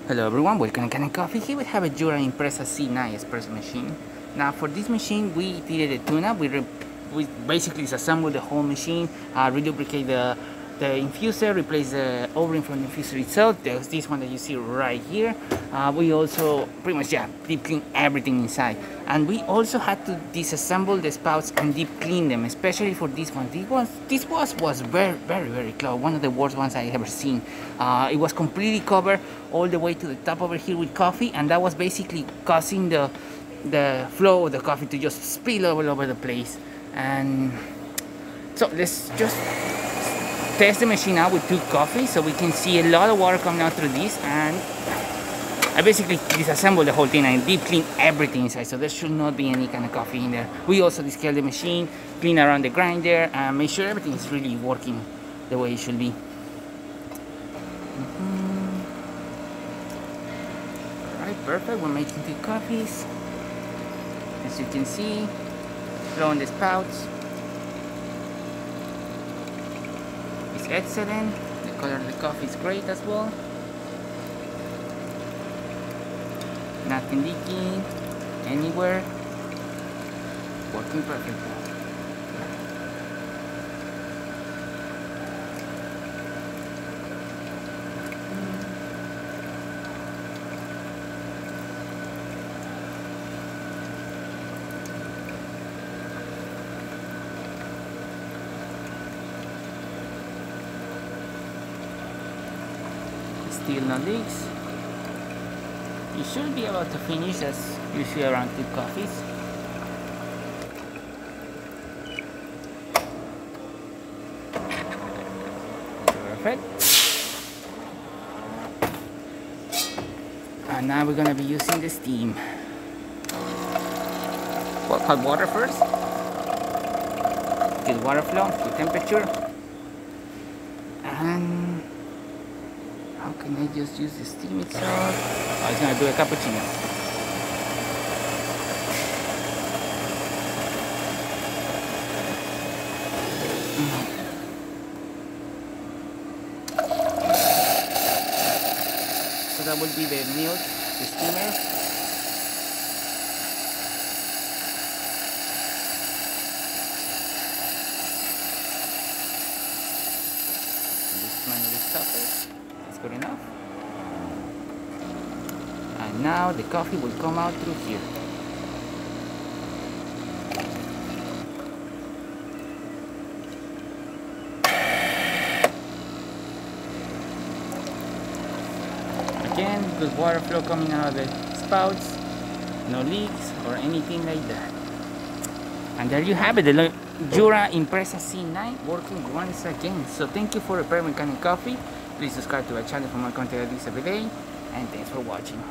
Hello everyone, welcome to Can Coffee. Here we have a Jura Impressa C9 espresso machine. Now for this machine we did a tune-up. We basically disassembled the whole machine, relubricate the infuser, replace the O-ring from the infuser itself. There's this one that you see right here. We also pretty much deep clean everything inside, and we also had to disassemble the spouts and deep clean them, especially for this one. This was very clogged, one of the worst ones I ever seen. It was completely covered all the way to the top over here with coffee, and that was basically causing the flow of the coffee to just spill all over the place. And so let's just test the machine out with 2 coffees so we can see a lot of water coming out through this. And I basically disassembled the whole thing and deep clean everything inside, so there should not be any kind of coffee in there. We also descaled the machine, clean around the grinder, and make sure everything is really working the way it should be. Alright, perfect. We're making 2 coffees. As you can see, blowing the spouts. It's excellent. The color of the coffee is great as well. Nothing leaking anywhere. Working perfectly. Still no leaks. You should be able to finish as usually around 2 coffees. Perfect. And now we're gonna be using the steam. Well, hot water first. Good water flow, good temperature. And how can I just use the steam itself? Oh, it's gonna do a cappuccino. So that would be the milk, the steamer. Just manually stop it. That's good enough. And now the coffee will come out through here. Again, good water flow coming out of the spouts, no leaks or anything like that. And there you have it, the Jura Impressa C9 working once again. So thank you for preparing Can Coffee. Please subscribe to our channel for more content like this every day, and thanks for watching.